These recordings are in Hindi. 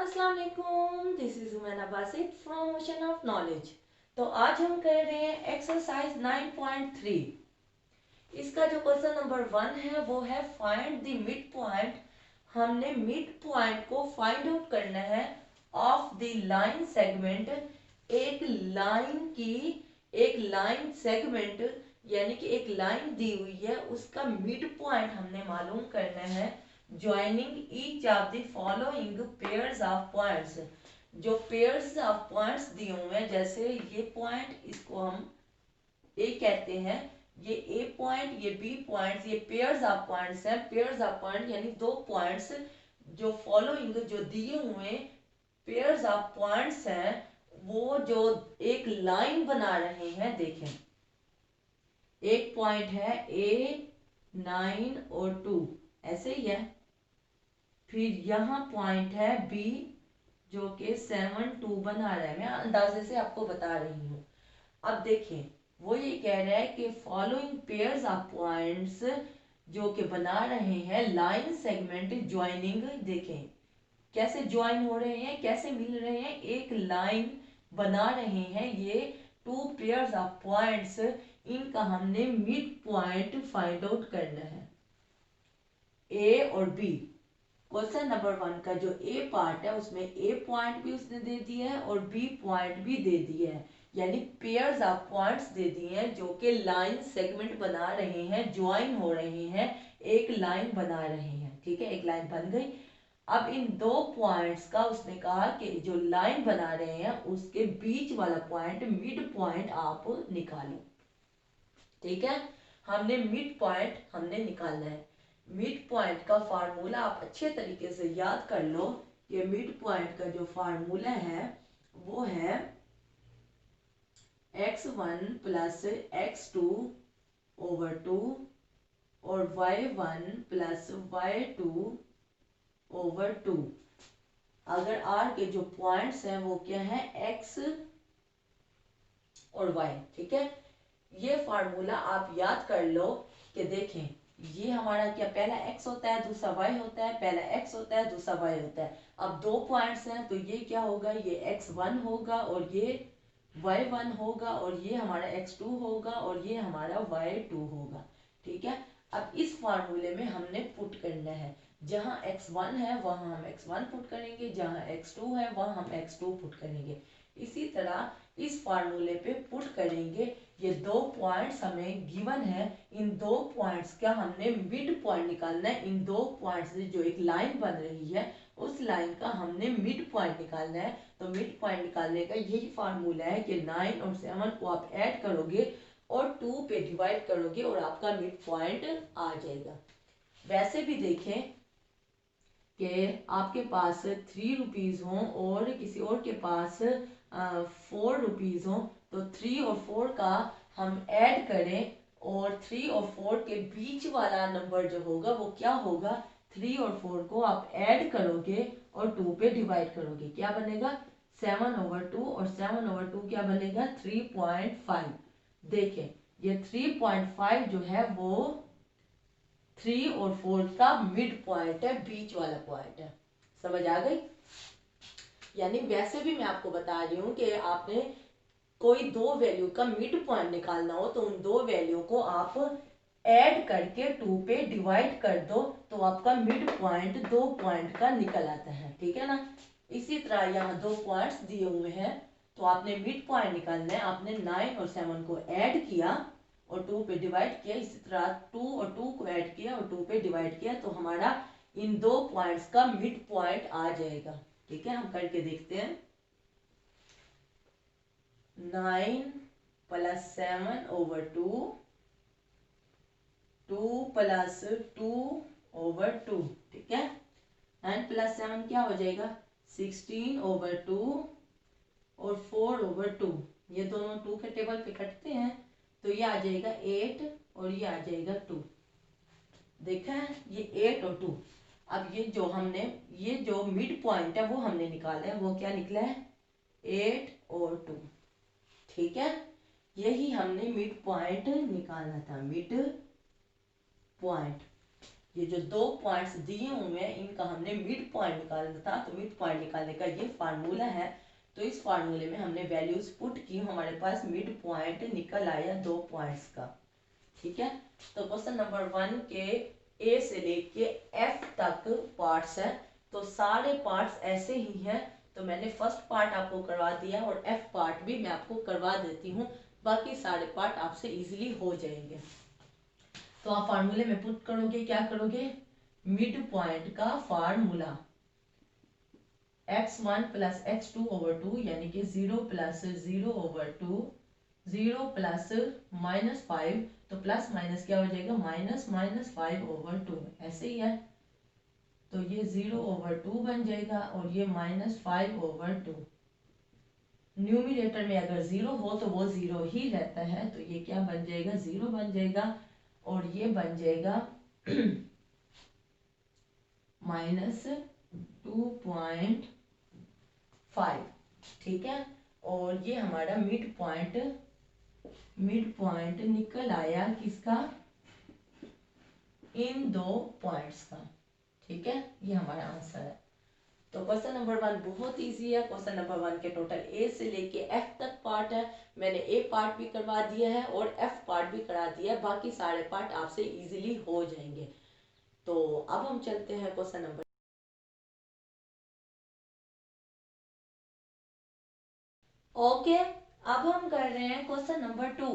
अस्सलाम वालेकुम, this is Umaina Basit from ocean of knowledge. तो आज हम कर रहे हैं एक्सरसाइज 9.3। इसका जो क्वेश्चन नंबर 1 है वो है फाइंड द मिड पॉइंट। हमने मिड पॉइंट को फाइंड आउट करना है ऑफ द लाइन सेगमेंट। एक लाइन सेगमेंट यानी कि एक लाइन दी हुई है, उसका मिड पॉइंट हमने मालूम करना है joining each of the following pairs of points. जो पेयर्स ऑफ पॉइंट्स दिए हुए हैं, जैसे ये पॉइंट, इसको हम ए कहते हैं, ये ए पॉइंट, ये बी पॉइंट्स, ये पेयर्स ऑफ पॉइंट्स हैं। पेयर्स ऑफ पॉइंट यानी दो पॉइंट्स जो फॉलोइंग जो दिए हुए पेयर्स ऑफ पॉइंट्स हैं, वो जो एक लाइन बना रहे हैं। देखें, एक पॉइंट है ए 9 और 2, ऐसे ही है। फिर यहाँ पॉइंट है बी जो कि 7 2 बना रहा है। मैं अंदाजे से आपको बता रही हूँ। अब देखें, वो ये कह रहा है कि फॉलोइंग पेयर्स ऑफ पॉइंट्स जो कि बना रहे हैं लाइन सेगमेंट ज्वाइनिंग। देखें कैसे ज्वाइन हो रहे हैं, कैसे मिल रहे हैं, एक लाइन बना रहे हैं। ये टू पेयर्स ऑफ पॉइंट्स, इनका हमने मिड पॉइंट फाइंड आउट करना है, ए और बी। क्वेश्चन नंबर 1 का जो ए पार्ट है उसमें ए पॉइंट भी उसने दे दिया है और बी पॉइंट भी दे दिया है, यानी पेयर्स ऑफ पॉइंट्स दे दिए हैं जो कि लाइन सेगमेंट बना रहे हैं, ज्वाइन हो रहे हैं, एक लाइन बना रहे हैं। ठीक है, एक लाइन बन गई। अब इन दो पॉइंट्स का उसने कहा कि जो लाइन बना रहे हैं उसके बीच वाला पॉइंट, मिड पॉइंट आप निकालो। ठीक है, हमने मिड पॉइंट हमने निकालना है। मिड पॉइंट का फार्मूला आप अच्छे तरीके से याद कर लो। ये मिड पॉइंट का जो फार्मूला है वो है x1 प्लस x2 ओवर 2 और y1 प्लस y2 ओवर 2। अगर r के जो पॉइंट्स हैं वो क्या है, x और y। ठीक है, ये फार्मूला आप याद कर लो कि देखें, ये हमारा क्या, पहला x होता है, दूसरा y होता है, पहला x होता है, दूसरा y होता है। अब दो पॉइंट्स हैं तो ये क्या होगा, ये x1 होगा और ये y1 होगा और ये हमारा x2 होगा और ये हमारा y2 होगा। ठीक है, अब इस फार्मूले में हमने पुट करना है, जहां x1 है वहां हम x1 पुट करेंगे, जहां x2 है वहां हम x2 पुट करेंगे। इसी तरह इस फार्मूले पे पुट करेंगे। ये दो पॉइंट्स हमें गिवन है, इन दो पॉइंट्स का हमने मिड पॉइंट निकालना है। इन दो पॉइंट्स से जो एक लाइन बन रही है उस लाइन का हमने मिड पॉइंट निकालना है। तो मिड पॉइंट निकालने का यही फार्मूला है कि 9 और 7 को आप ऐड करोगे और 2 पे डिवाइड करोगे और आपका मिड पॉइंट आ जाएगा। वैसे भी देखें कि आपके पास 3 रुपीज हो और किसी और के पास 4 रुपीज हो, तो 3 और 4 का हम ऐड करें और 3 और 4 के बीच वाला नंबर जो होगा वो क्या होगा, 3 और 4 को आप ऐड करोगे और 2 पे डिवाइड करोगे, क्या बनेगा 7 ओवर 2 और 7 ओवर 2 क्या बनेगा 3.5। देखें, ये 3.5 जो है वो 3 और 4 का मिड पॉइंट है, बीच वाला पॉइंट है। समझ आ गई? यानी वैसे भी मैं आपको बता रही हूँ कि आपने कोई दो वैल्यू का मिड पॉइंट निकालना हो तो उन दो वैल्यू को आप ऐड करके 2 पे डिवाइड कर दो तो आपका मिड पॉइंट 2 पॉइंट का निकल आता है। ठीक है ना? इसी तरह यहाँ 2 पॉइंट्स दिए हुए हैं तो आपने मिड पॉइंट निकालना है। आपने 9 और 7 को ऐड किया और 2 पे डिवाइड किया। इसी तरह 2 और 2 को ऐड किया और 2 पे डिवाइड किया तो हमारा इन दो पॉइंट्स का मिड पॉइंट आ जाएगा। ठीक है, हम करके देखते हैं। 9 प्लस 7 ओवर 2, 2 प्लस 2 ओवर 2। ठीक है, 9 प्लस 7 क्या हो जाएगा 16 ओवर 2 और 4 ओवर 2। ये दोनों 2 के टेबल पे कटते हैं तो ये आ जाएगा 8 और ये आ जाएगा 2। देखा है, ये 8 और 2। अब ये जो मिड पॉइंट है वो हमने निकाला है, वो क्या निकला है 8 और 2। ठीक है, यही हमने मिड पॉइंट निकालना था, मिड पॉइंट। ये जो 2 पॉइंट्स दिए हुए हैं इनका हमने मिड पॉइंट निकालना था, तो मिड पॉइंट निकालने का ये फार्मूला है। तो इस फार्मूले में हमने वैल्यूज पुट की, हमारे पास मिड पॉइंट निकल आया 2 पॉइंट्स का। ठीक है, तो क्वेश्चन नंबर 1 के ए से लेके एफ तक पार्ट्स है, तो सारे पार्ट्स ऐसे ही हैं। तो मैंने फर्स्ट पार्ट आपको करवा दिया और एफ पार्ट भी मैं आपको करवा देती हूँ, बाकी सारे पार्ट आपसे इजीली हो जाएंगे। तो आप फार्मूले में पुट करोगे, क्या करोगे, मिड पॉइंट का formula x1 plus x2 over 2 यानी कि 0 प्लस 0 ओवर 2, 0 प्लस -5, तो प्लस माइनस क्या हो जाएगा, -5 ओवर 2, ऐसे ही है। तो ये 0 ओवर 2 बन जाएगा और ये -5 ओवर 2। न्यूमिनेटर में अगर 0 हो तो वो 0 ही रहता है, तो ये क्या बन जाएगा, 0 बन जाएगा और ये बन जाएगा -2.5। ठीक है, और ये हमारा मिड पॉइंट निकल आया किसका, इन 2 पॉइंट्स का। ठीक है, ये हमारा आंसर है। तो क्वेश्चन नंबर 1 बहुत इजी है। क्वेश्चन नंबर 1 के टोटल ए से लेके एफ तक पार्ट है, मैंने ए पार्ट भी करवा दिया है और एफ पार्ट भी करा दिया है, बाकी सारे पार्ट आपसे इजीली हो जाएंगे। तो अब हम चलते हैं क्वेश्चन नंबर ओके अब हम कर रहे हैं क्वेश्चन नंबर 2।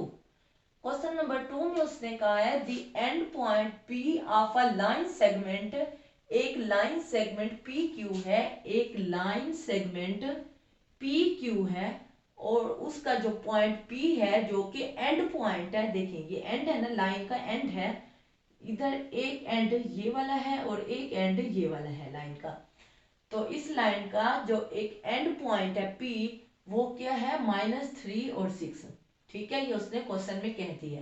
क्वेश्चन नंबर 2 में उसने कहा है the end point P of a line segment, एक लाइन सेगमेंट पी क्यू है, एक लाइन सेगमेंट पी क्यू है और उसका जो पॉइंट पी है जो कि एंड पॉइंट है, देखिए ये एंड है ना, लाइन का एंड है, इधर एक एंड ये वाला है और एक एंड ये वाला है लाइन का। तो इस लाइन का जो एक एंड पॉइंट है P वो क्या है, -3 और 6। ठीक है, ये उसने क्वेश्चन में कह दिया।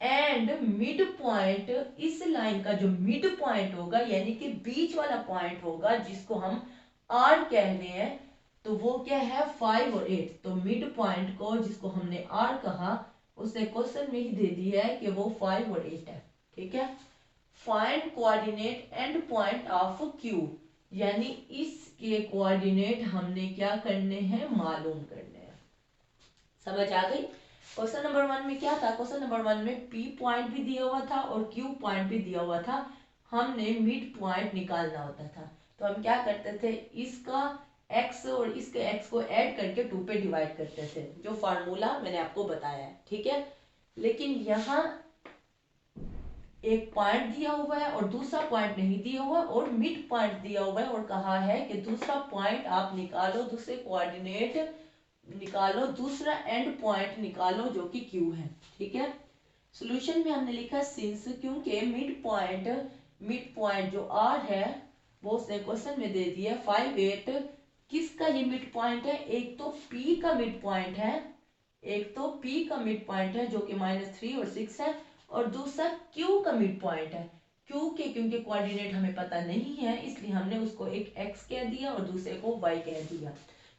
एंड मिड पॉइंट, इस लाइन का जो मिड पॉइंट होगा यानी कि बीच वाला पॉइंट होगा जिसको हम R कह रहे हैं, तो वो क्या है 5 और 8। तो मिड पॉइंट को जिसको हमने R कहा उसने क्वेश्चन में ही दे दिया है कि वो 5 और 8 है। ठीक है, find coordinate and point of Q, यानी इसके कोऑर्डिनेट हमने क्या करने हैं, मालूम करने हैं। समझ आ गई। क्वेश्चन नंबर 1 में क्या था, क्वेश्चन नंबर 1 में P पॉइंट भी दिया हुआ था और Q पॉइंट भी दिया हुआ था, हमने मिड पॉइंट निकालना होता था। तो हम क्या करते थे, इसका x और इसके x को ऐड करके 2 पे डिवाइड करते थे, जो फार्मूला मैंने आपको बताया है। ठीक है, लेकिन यहाँ एक पॉइंट दिया हुआ है और दूसरा पॉइंट नहीं दिया हुआ और मिड पॉइंट दिया हुआ है और कहा है कि दूसरा पॉइंट आप निकालो, दूसरे कोऑर्डिनेट निकालो, दूसरा एंड पॉइंट निकालो जो कि Q है। ठीक है, सॉल्यूशन में हमने लिखा सिंस, क्योंकि मिड पॉइंट जो R है वो उसने क्वेश्चन में दे दिया 5 8। किसका ये मिड पॉइंट है, एक तो P का मिड पॉइंट है, एक तो P का मिड पॉइंट है जो कि -3 और 6 है, और दूसरा Q का मिड पॉइंट है। Q के क्योंकि कोऑर्डिनेट हमें पता नहीं है इसलिए हमने उसको एक x कह दिया और दूसरे को y कह दिया।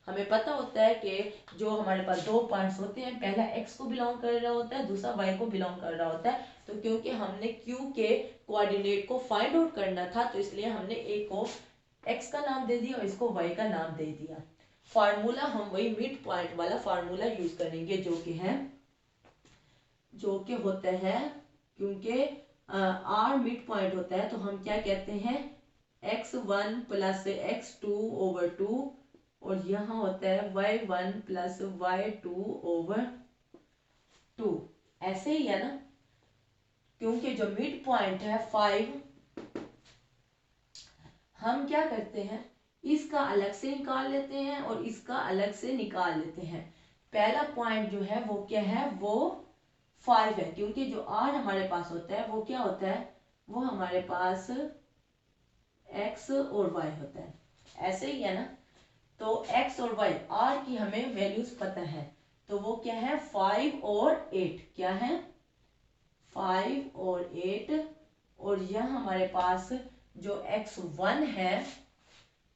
हमें पता होता है कि जो हमारे पास 2 पॉइंट्स होते हैं, पहला x को बिलोंग कर रहा होता है, दूसरा y को बिलोंग कर रहा होता है। तो क्योंकि हमने Q के कोऑर्डिनेट को फाइंड आउट करना था तो इसलिए हमने एक को x का नाम दे दिया और इसको y का नाम दे दिया। फार्मूला हम वही मिड पॉइंट वाला फार्मूला यूज करेंगे जो कि होता है, क्योंकि R मिड पॉइंट होता है तो हम क्या कहते हैं, x1 प्लस x2 ओवर 2 और यहाँ होता है y1 प्लस y2 ओवर 2, ऐसे ही है ना। क्योंकि जो मिड पॉइंट है 5, हम क्या करते हैं, इसका अलग से निकाल लेते हैं और इसका अलग से निकाल लेते हैं। पहला पॉइंट जो है वो क्या है, वो 5 है, क्योंकि जो R हमारे पास होता है वो क्या होता है, वो हमारे पास x और y होता है, ऐसे ही है ना। तो x और y, R की हमें वैल्यूज पता है, तो वो क्या है 5 और 8, क्या है 5 और 8। और यह हमारे पास जो x1 है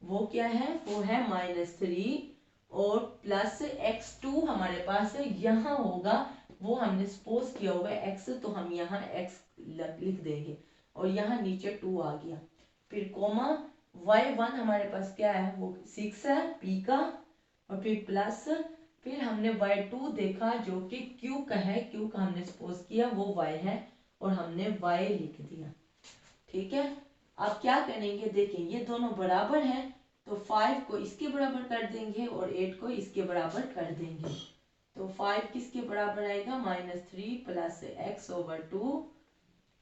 वो क्या है, वो है -3 और प्लस x2 हमारे पास यहाँ होगा, वो हमने सपोज किया होगा x, तो हम यहाँ x लिख देंगे और यहाँ नीचे 2 आ गया। फिर कोमा y1 हमारे पास क्या है, वो 6 है p का, और फिर प्लस, फिर हमने y2 देखा जो कि q का है, q का हमने सपोज किया वो y है और हमने y लिख दिया। ठीक है, अब क्या करेंगे, देखें ये दोनों बराबर हैं तो 5 को इसके बराबर कर देंगे और 8 को इसके बराबर कर देंगे। तो 5 किसके बराबर आएगा, -3 प्लस x ओवर 2,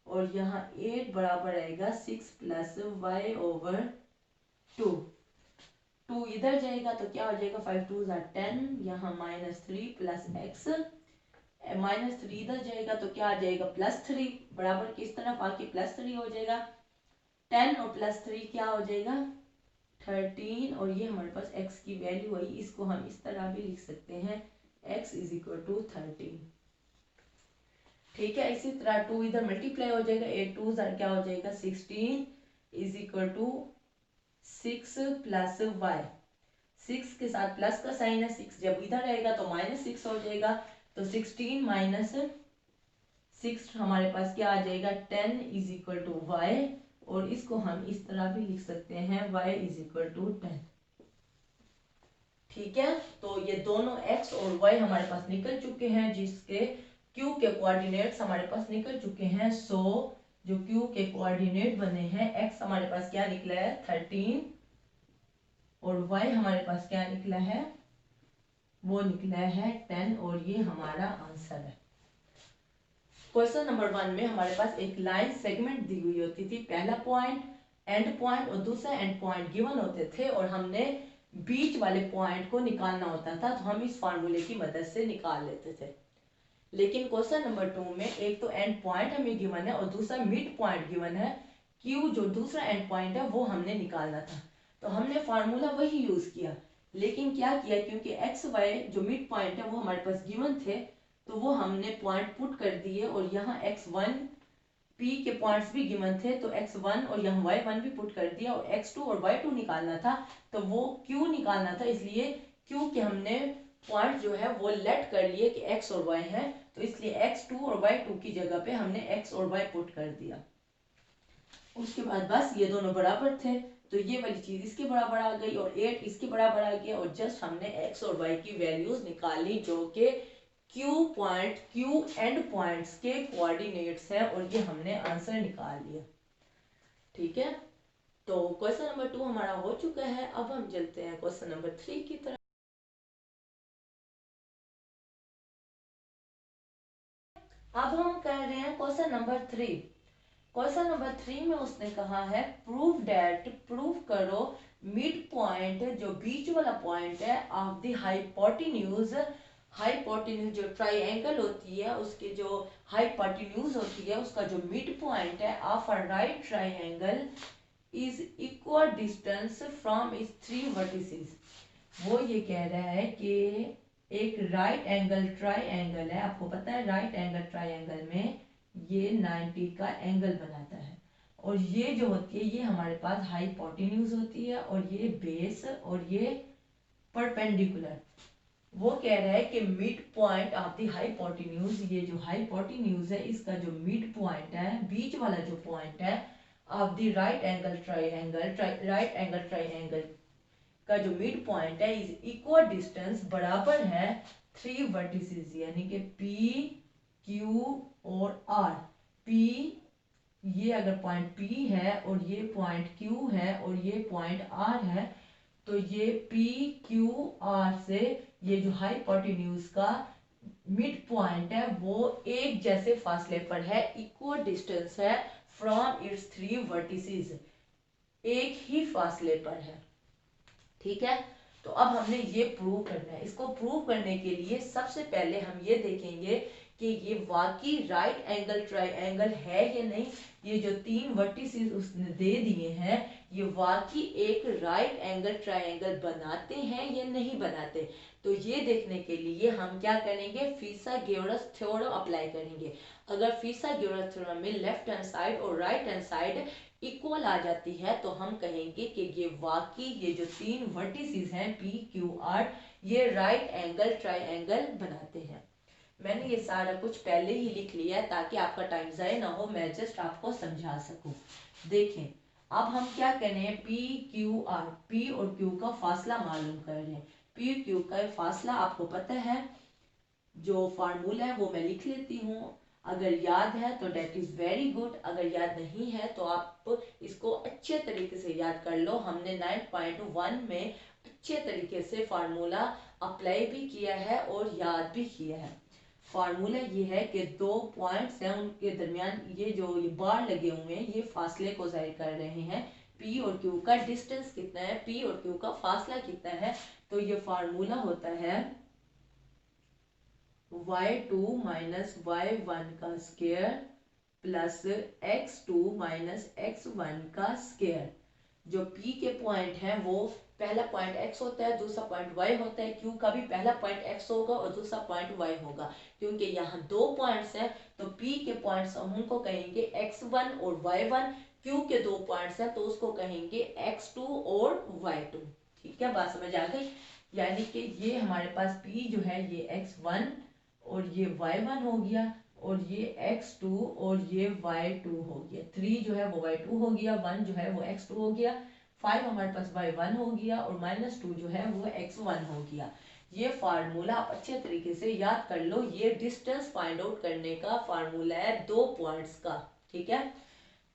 और यहाँ 8 बराबर आएगा 6 प्लस y ओवर 2। 2 इधर जाएगा तो क्या हो जाएगा, 5 2 10, यहाँ -3 प्लस x, -3 इधर जाएगा तो क्या आ जाएगा, +3, बराबर किस तरफ आके +3 हो जाएगा। 10 और +3 क्या हो जाएगा, 13, और ये हमारे पास x की वैल्यू आई, इसको हम इस तरह भी लिख सकते हैं, x = 13। ठीक है, इसी तरह 2 इधर मल्टीप्लाई हो जाएगा, 8 2 क्या हो जाएगा, 16 = 6 प्लस y, 6 के साथ प्लस का साइन है, 6 जब इधर रहेगा तो -6 हो जाएगा, तो 16 माइनस 6 हमारे पास क्या आ जाएगा, 10 = y, और इसको हम इस तरह भी लिख सकते हैं, y = 10। ठीक है, तो ये दोनों x और y हमारे पास निकल चुके हैं, जिसके q के कोऑर्डिनेट्स हमारे पास निकल चुके हैं। सो जो q के कोऑर्डिनेट बने हैं, x हमारे पास क्या निकला है, 13, और y हमारे पास क्या निकला है, वो निकला है 10, और ये हमारा आंसर है। क्वेश्चन नंबर 1 में हमारे पास एक लाइन सेगमेंट दी हुई होती थी, पहला पॉइंट एंड पॉइंट और दूसरा एंड पॉइंट गिवन होते थे, और हमने बीच वाले पॉइंट को निकालना होता था, तो हम इस फार्मूले की मदद से निकाल लेते थे। लेकिन क्वेश्चन नंबर 2 में एक तो एंड पॉइंट हमें गिवन है और दूसरा मिड पॉइंट गिवन है, क्यू जो दूसरा एंड पॉइंट है वो हमने निकालना था, तो हमने फार्मूला वही यूज किया। लेकिन क्या किया, क्योंकि एक्स वाई जो मिड पॉइंट है वो हमारे पास गिवन थे, तो वो हमने पॉइंट पुट कर दिए, और यहाँ x1 p के पॉइंट्स भी गिवन थे, तो x1 और यहाँ y1 भी पुट कर दिया, और x2 और y2 निकालना था, तो वो q निकालना था, इसलिए q के हमने पॉइंट जो है वो लेट कर लिए कि x और y है, तो इसलिए x2 और y2 की जगह पे हमने x और y पुट कर दिया। उसके बाद बस ये दोनों बराबर थे, तो ये वाली चीज इसके बराबर आ गई और 8 इसके बराबर आ गया, और जस्ट हमने x और y की वैल्यूज निकाली जो कि क्यू एंड पॉइंट्स के कोऑर्डिनेट्स है, और ये हमने आंसर निकाल लिया। ठीक है, तो क्वेश्चन नंबर 2 हमारा हो चुका है। अब हम चलते हैं क्वेश्चन नंबर 3 की तरफ। अब हम कर रहे हैं क्वेश्चन नंबर 3। क्वेश्चन नंबर 3 में उसने कहा है प्रूव दैट, प्रूव करो मिड पॉइंट जो बीच वाला पॉइंट है ऑफ द हाइपोटेन्यूज, हाइपोटेन्यूज जो ट्राइएंगल होती है उसके जो हाइपोटेन्यूज होती है उसका जो मिड पॉइंट है of a right triangle is equal distance from its 3 vertices. वो ये कह रहा है कि एक राइट एंगल ट्राइएंगल है, आपको पता है राइट एंगल ट्राइएंगल में ये 90 का एंगल बनाता है, और ये जो होती है ये हमारे पास हाइपोटेन्यूज होती है, और ये बेस और ये परपेंडिकुलर। वो कह रहा है कि mid point of the hypotenuse, ये जो हाइपोटेन्यूज है इसका जो मिड पॉइंट है, बीच वाला जो पॉइंट है of the right angle triangle, right angle triangle का जो मिड पॉइंट है इज इक्वल डिस्टेंस, बराबर है 3 वर्टिसेस, यानी कि P, Q और R। P ये अगर पॉइंट P है और ये पॉइंट Q है और ये पॉइंट R है, तो ये P, Q, R से ये जो हाइपोटेन्यूज का मिड पॉइंट है वो एक जैसे फासले पर है, इक्वल डिस्टेंस है फ्रॉम इट्स 3 वर्टिसेस, एक ही फासले पर है। ठीक है, तो अब हमने ये प्रूव करना है। इसको प्रूव करने के लिए सबसे पहले हम ये देखेंगे कि ये वाकई राइट एंगल ट्राइएंगल है या नहीं। ये जो 3 वर्टिसेस उसने दे दिए हैं ये वाकई एक राइट एंगल ट्राइएंगल बनाते हैं या नहीं बनाते। तो ये देखने के लिए हम क्या करेंगे, फिथागोरस थ्योरम अप्लाई करेंगे। अगर फिथागोरस थ्योरम में लेफ्ट हैंड साइड और राइट हैंड साइड इक्वल आ जाती है तो हम कहेंगे कि ये वाकई ये जो 3 वर्टिसेस हैं P, Q, R ये राइट एंगल ट्राइएंगल बनाते हैं। मैंने ये सारा कुछ पहले ही लिख लिया है ताकि आपका टाइम ज़ाया ना हो, मैं जस्ट आपको समझा सकूं। देखें अब हम क्या कर रहे हैं, पी क्यू आर, पी और क्यू का फासला मालूम कर रहे हैं। पी क्यू का फासला आपको पता है, जो फार्मूला है वो मैं लिख लेती हूँ। अगर याद है तो डेट इज वेरी गुड, अगर याद नहीं है तो आप इसको अच्छे तरीके से याद कर लो। हमने 9.1 में अच्छे तरीके से फार्मूला अप्लाई भी किया है और याद भी किया है। फार्मूला ये है कि 2 पॉइंट्स हैं, उनके दरमियान ये बार लगे हुए हैं, ये फासले को जाहिर कर रहे हैं। पी और क्यू का डिस्टेंस कितना है, पी और क्यू का फासला कितना है, तो ये फार्मूला होता है y2 माइनस y1 का square plus x2 minus x1 का स्क्वायर। जो p के पॉइंट हैं वो पहला पॉइंट x होता है, दूसरा पॉइंट y होता है। q का भी पहला पॉइंट x होगा और दूसरा पॉइंट y होगा। क्योंकि यहाँ दो पॉइंट्स हैं तो p के पॉइंट्स हम उनको कहेंगे x1 और y1, q के दो पॉइंट्स हैं तो उसको कहेंगे x2 और y2। ठीक है, बात समझ आ गई। यानी कि ये हमारे पास p जो है ये x1 और ये y1 हो गया, और ये x2 और ये y2 हो गया। 3 जो है वो y2 हो गया, 1 जो है वो x2 हो गया, 5 हमारे पास y1 हो गया और -2 जो है वो x1 हो गया। ये फार्मूला आप अच्छे तरीके से याद कर लो। ये डिस्टेंस फाइंड आउट करने का फार्मूला है दो पॉइंट्स का। ठीक है,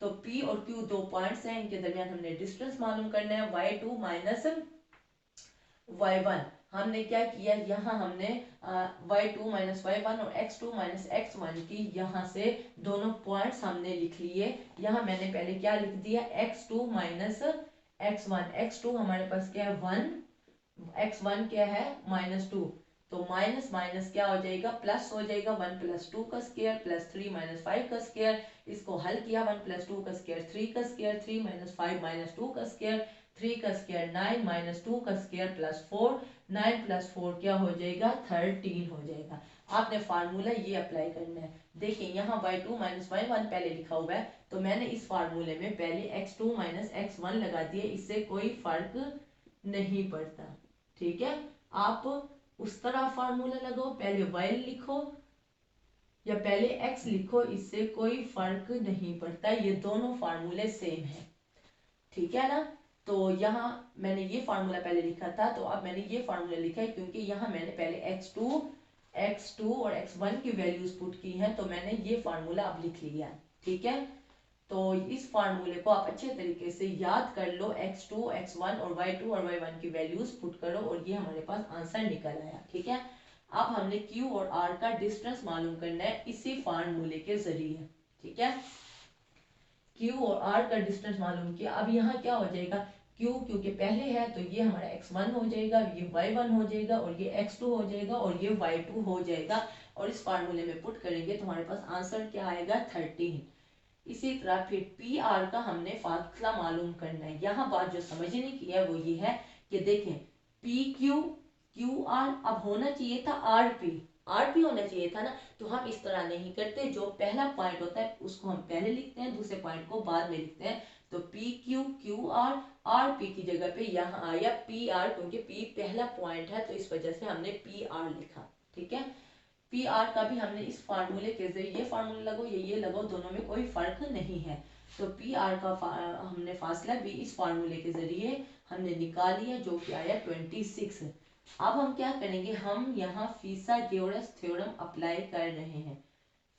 तो p और q दो पॉइंट्स हैं, इनके दरमियान हमने डिस्टेंस मालूम करना है, y2 माइनस y1। हमने क्या किया, यहाँ हमने y2 माइनस y1 और x2 माइनस x1 की यहाँ से दोनों पॉइंट्स हमने लिख लिए। यहाँ मैंने पहले क्या लिख दिया, x2 माइनस x1। x2 हमारे पास क्या है 1, x1 क्या है -2, तो माइनस माइनस क्या हो जाएगा, प्लस हो जाएगा। 1 प्लस 2 का स्क्वायर प्लस 3 माइनस 5 का स्क्वायर। इसको हल किया, 1 प्लस 2 का स्क्वायर 3 का स्क्वायर, 3 माइनस 5 माइनस 2 का स्क्वायर, 3 का स्क्वायर 9 माइनस 2 का स्क्वायर प्लस 4, 9 प्लस 4 क्या हो जाएगा, 13 हो जाएगा। आपने फार्मूला ये अप्लाई करना है। देखिए यहाँ y2 माइनस y1 पहले लिखा हुआ है, तो मैंने इस फार्मूले में पहले x2 माइनस x1 लगा दिए, इससे कोई फर्क नहीं पड़ता। ठीक है, आप उस तरह फार्मूला लगाओ, पहले y लिखो या पहले x लिखो, इससे कोई फर्क नहीं पड़ता, ये दोनों फार्मूले सेम है। ठीक है ना, तो यहाँ मैंने ये फार्मूला पहले लिखा था, तो अब मैंने ये फार्मूला लिखा है क्योंकि यहाँ मैंने पहले x2 और x1 की वैल्यूज पुट की हैं, तो मैंने ये फार्मूला अब लिख लिया। ठीक है, तो इस फार्मूले को आप अच्छे तरीके से याद कर लो, x2 x1 और y2 और y1 की वैल्यूज पुट करो और ये हमारे पास आंसर निकल आया। ठीक है, अब हमने q और r का डिस्टेंस मालूम करना है इसी फार्मूले के जरिए। ठीक है, q और r का डिस्टेंस मालूम किया। अब यहाँ क्या हो जाएगा, q क्योंकि पहले है तो ये हमारा x1 हो जाएगा, ये y1 हो जाएगा और ये x2 हो जाएगा और ये y2 हो जाएगा, और इस फार्मूले में पुट करेंगे तो हमारे पास आंसर क्या आएगा, 13। इसी तरह फिर पी आर का हमने फासला मालूम करना है। यहाँ बात जो समझने की है वो ये है कि देखें पी क्यू क्यू आर, अब होना चाहिए था आर पी होना चाहिए था ना, तो हम इस तरह नहीं करते। जो पहला पॉइंट होता है उसको हम पहले लिखते हैं, दूसरे पॉइंट को बाद में लिखते हैं। तो P Q Q R P की जगह पे यहाँ आया पी आर, क्योंकि पी पहला पॉइंट है तो इस वजह से हमने पी आर लिखा। ठीक है, पी आर का भी हमने इस फार्मूले के जरिए, ये फार्मूला लगो ये लगो, दोनों में कोई फर्क नहीं है। तो पी आर का हमने फासला भी इस फार्मूले के जरिए हमने निकाल लिया, जो कि आया 26। अब हम क्या करेंगे, हम यहाँ फीसागोरस थ्योरम अप्लाई कर रहे हैं।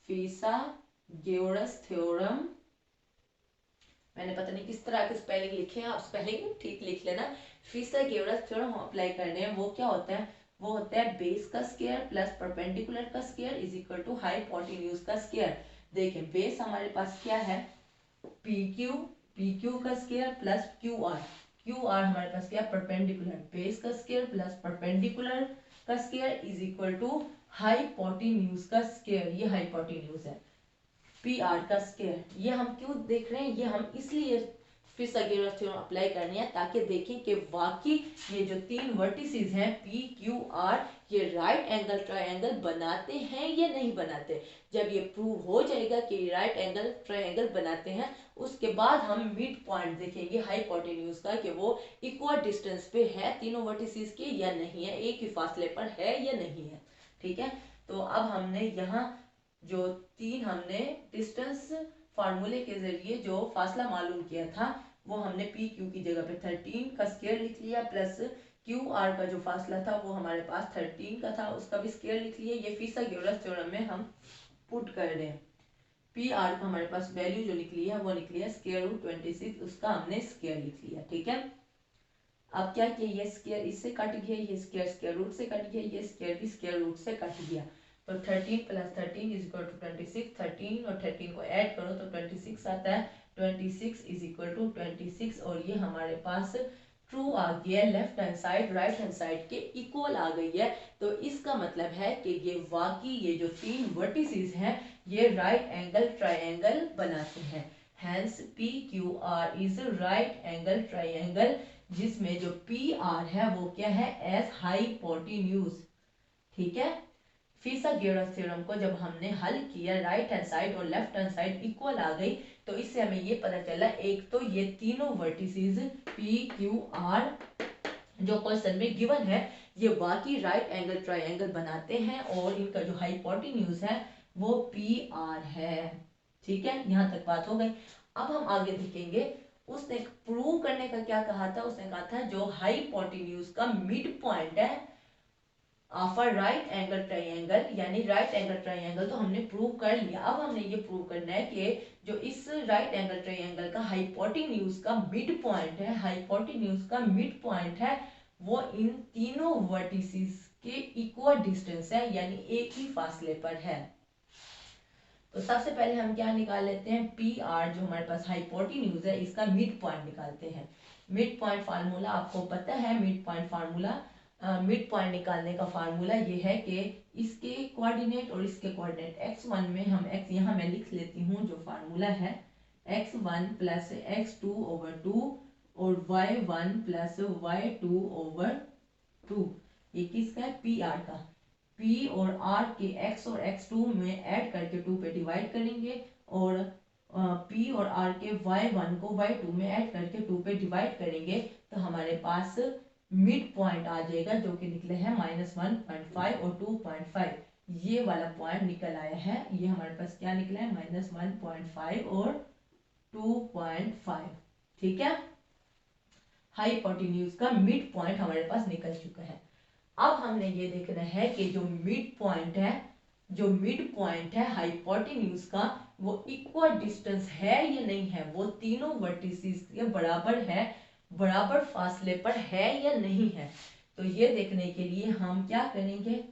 फीसागोरस थ्योरम, मैंने पता नहीं किस तरह के स्पेलिंग लिखे हैं, आप स्पेलिंग ठीक लिख लेना। फीसागोरस थ्योरम हम अप्लाई कर रहे हैं, वो क्या होता है, वो होता है बेस का स्क्वायर प्लस परपेंडिकुलर का square is equal to hypotenuse का स्क्वायर। देखें बेस हमारे पास क्या है, पी क्यू का स्क्वायर प्लस क्यू आर हमारे पास क्या, परपेंडिकुलर, बेस का स्क्वायर प्लस परपेंडिकुलर का square is equal to hypotenuse का स्क्वायर। ये हाइपोटेन्यूज है, पी आर का स्क्वायर। ये हम क्यों देख रहे हैं, ये हम इसलिए फिसागोरस थ्योरम अप्लाई करनी है ताकि देखें कि वाकई ये जो तीन वर्टिसेस हैं पी क्यू आर, ये राइट एंगल ट्रायंगल बनाते हैं या नहीं बनाते। जब ये प्रूव हो जाएगा कि राइट एंगल ट्रायंगल बनाते हैं, उसके बाद हम मिड पॉइंट देखेंगे हाइपोटेन्यूज का कि वो इक्वल डिस्टेंस पे है तीनों वर्टिसेस के या नहीं है, एक ही फासले पर है या नहीं है। ठीक है, तो अब हमने यहाँ जो तीन हमने डिस्टेंस फार्मूले के जरिए जो फासला मालूम किया था वो हमने पी क्यू की जगह पे 13 का स्क्वायर लिख लिया, प्लस क्यू आर का जो फासला था वो हमारे पास 13 का था, उसका भी स्क्वायर लिख लिया। ये फीसागोरस थ्योरम में हम पुट कर रहे हैं। पी आर का हमारे पास वैल्यू जो निकली है वो निकली है स्क्वायर रूट 26, उसका हमने स्क्वायर लिख लिया। ठीक है, अब क्या किया, ये स्क्वायर इससे कट गया, ये स्क्वायर स्क्वायर रूट से कट गया, ये स्क्वायर भी स्क्वायर रूट से कट गया। तो 13 + 13 = 26, 13 और 13 को ऐड करो तो 26 आता है, 26 = 26, और ये हमारे पास ट्रू आ गया, left hand side right hand side के इक्वल आ गई है। तो इसका मतलब है कि ये वाकई ये जो तीन वर्टिसेस हैं ये राइट एंगल ट्रायंगल बनाते हैं। Hence P Q R is right angle triangle, जिसमें जो पी आर है वो क्या है, एस हाइपोटेन्यूज। ठीक है, फीसागोरस थ्योरम को जब हमने हल किया, राइट हैंड साइड और लेफ्ट हैंड साइड इक्वल आ गई, तो इससे हमें ये पता चला एक तो ये तीनों वर्टिसेस पी क्यू आर जो क्वेश्चन में गिवन है ये बाकी राइट एंगल ट्रायंगल बनाते हैं, और इनका जो हाइपोटेन्यूज है वो पी आर है। ठीक है, यहाँ तक बात हो गई। अब हम आगे देखेंगे, उसने प्रूव करने का क्या कहा था, उसने कहा था जो हाइपोटेन्यूज का मिड पॉइंट है of a right angle triangle, यानी राइट एंगल ट्रायंगल तो हमने प्रूव कर लिया। अब हमने ये प्रूव करना है कि जो इस राइट एंगल ट्रायंगल का हाइपोटेन्यूज का मिड पॉइंट है, हाइपोटेन्यूज का मिड पॉइंट है वो इन तीनों वर्टिसेस के इक्वल डिस्टेंस है, यानी एक ही फासले पर है। तो सबसे पहले हम क्या निकाल लेते हैं, पी आर जो हमारे पास हाइपोटेन्यूज है इसका मिड पॉइंट निकालते हैं। मिड पॉइंट फार्मूला आपको पता है, mid point formula mid point निकालने का फार्मूला ये है कि इसके कोऑर्डिनेट और इसके कोऑर्डिनेट x1 में हम x यहाँ मैं लिख लेती हूँ, जो फार्मूला है x1 + x2/2 और y1 + y2/2, ये किसका है, पी आर का। p और r के x और x2 में ऐड करके 2 पे डिवाइड करेंगे, और p और r के y1 को y2 में ऐड करके 2 पे डिवाइड करेंगे, तो हमारे पास मिड पॉइंट आ जाएगा जो कि निकले हैं -1.5 और 2.5। ये वाला पॉइंट निकल आया है, ये हमारे पास क्या निकला है, -1.5 और 2.5। ठीक है, हाइपोटेन्यूज का मिड पॉइंट हमारे पास निकल चुका है। अब हमने ये देखना है कि जो मिड पॉइंट है, जो मिड पॉइंट है हाइपोटेन्यूज का वो इक्वल डिस्टेंस है या नहीं है, वो तीनों वर्टिसेस के बराबर है, बराबर फासले पर है या नहीं है। तो ये देखने के लिए हम क्या करेंगे,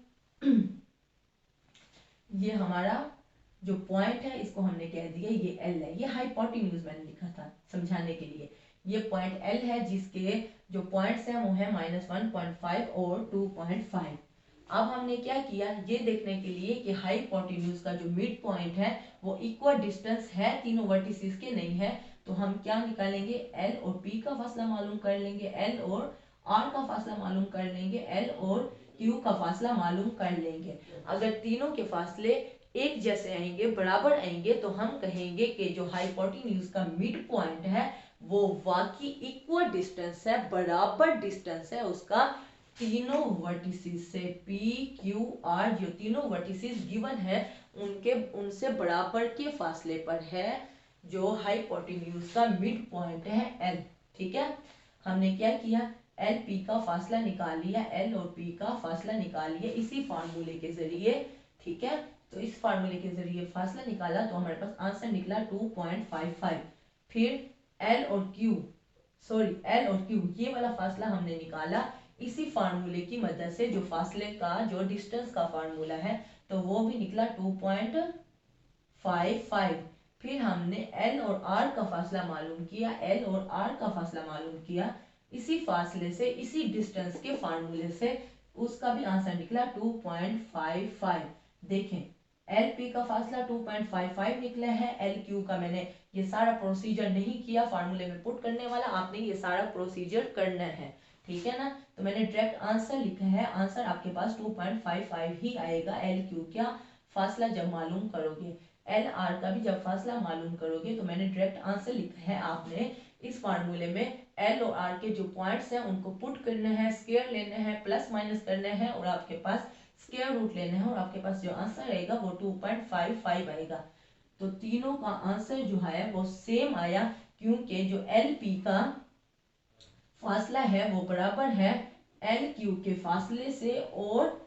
ये हमारा जो पॉइंट है इसको हमने कह दिया ये एल है, ये हाइपोटेन्यूज मैंने लिखा था समझाने के लिए। ये पॉइंट एल है जिसके जो पॉइंट्स हैं वो है -1.5 और 2.5। अब हमने क्या किया, ये देखने के लिए कि हाइपोटेन्यूज का जो मिड पॉइंट है वो इक्वल डिस्टेंस है तीनों वर्टिसेस के नहीं है, तो हम क्या निकालेंगे, एल और पी का फासला मालूम कर लेंगे, एल और आर का फासला मालूम कर लेंगे, एल और क्यू का फासला मालूम कर लेंगे। अगर तीनों के फासले एक जैसे आएंगे, बराबर आएंगे, तो हम कहेंगे कि जो हाइपोटेन्यूज का मिड पॉइंट है वो वाकई इक्वल डिस्टेंस है, बराबर डिस्टेंस है उसका तीनों वर्टिसेस से। पी क्यू आर जो तीनों वर्टिसेस गिवन है उनसे बराबर के फासले पर है, जो हाइपोटेन्यूज का मिड पॉइंट है एल। ठीक है, हमने क्या किया, एल पी का फासला निकाल लिया, एल और पी का फासला निकाल लिया इसी फार्मूले के जरिए। ठीक है, तो इस फार्मूले के जरिए फासला निकाला तो हमारे पास आंसर निकला 2.55। फिर एल और क्यू ये वाला फासला हमने निकाला इसी फार्मूले की मदद से, जो फासले का जो डिस्टेंस का फार्मूला है, तो वो भी निकला 2.55। फिर हमने एल और आर का फासला मालूम किया, एल और आर का फासला मालूम किया इसी फासले से, इसी डिस्टेंस के फार्मूले से, उसका भी आंसर निकला 2.55। देखें, एल पी का फासला 2.55 निकला है, एल क्यू का मैंने ये सारा प्रोसीजर नहीं किया फार्मूले में पुट करने वाला, आपने ये सारा प्रोसीजर करना है। ठीक है ना, तो मैंने डायरेक्ट आंसर लिखा है, आंसर आपके पास 2.55 ही आएगा। एल क्यू क्या फासला जब मालूम करोगे, एल आर का भी जब फासला मालूम करोगे, तो मैंने डायरेक्ट आंसर लिखा है। आपने इस फार्मूले में एल और आर के जो पॉइंट्स हैं उनको पुट करना है, स्क्वायर लेना है, प्लस माइनस करना है, और आपके पास स्क्वायर रूट लेना है और आपके पास जो आंसर आएगा वो 2.55 आएगा। तो तीनों का आंसर जो है वो सेम आया, क्योंकि जो एल पी का फासला है वो बराबर है एल क्यू के फासले से और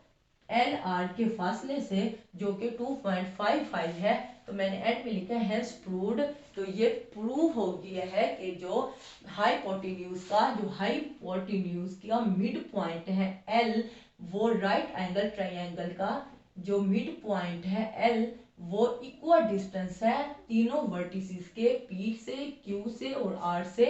एल आर के फासले से, जो कि 2.55 है। तो मैंने एंड में लिखा है हेंस प्रूव्ड। तो ये प्रूव हो गया है कि जो हाइपोटेन्यूज का मिड पॉइंट है एल, वो राइट एंगल ट्रायंगल का जो मिड पॉइंट है एल, वो इक्वल डिस्टेंस है तीनों वर्टिसेस के, पी से, क्यू से और आर से,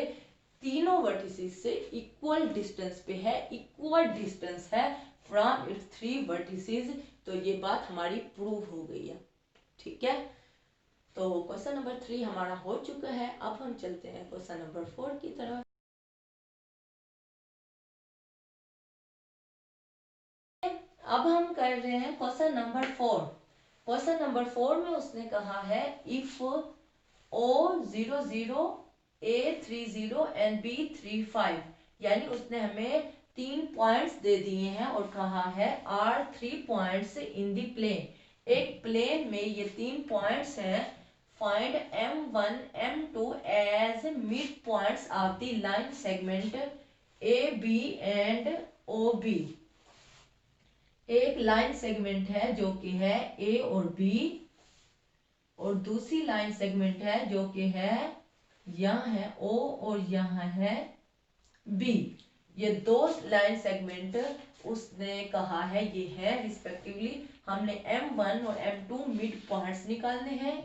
तीनों वर्टिसेस से इक्वल डिस्टेंस पे है, इक्वल डिस्टेंस है फ्रॉम इट्स थ्री वर्टिसेस। तो ये बात हमारी प्रूव हो गई है। ठीक है, तो क्वेश्चन नंबर 3 हमारा हो चुका है। अब हम चलते हैं क्वेश्चन नंबर 4 की तरफ। अब हम कर रहे हैं क्वेश्चन नंबर 4। क्वेश्चन नंबर 4 में उसने कहा है if O00 A30 and B35, यानी उसने हमें 3 पॉइंट्स दे दिए हैं और कहा है are 3 points in the plane. एक प्लेन में ये 3 पॉइंट्स हैं। Find M1 M2 as mid points of the line segment AB and OB। एक लाइन सेगमेंट है जो कि है A और B, और दूसरी लाइन सेगमेंट है जो कि है यहाँ है O और यहाँ है B। ये दो लाइन सेगमेंट उसने कहा है ये है रिस्पेक्टिवली। हमने M1 और M2 मिड पॉइंट्स निकालने हैं।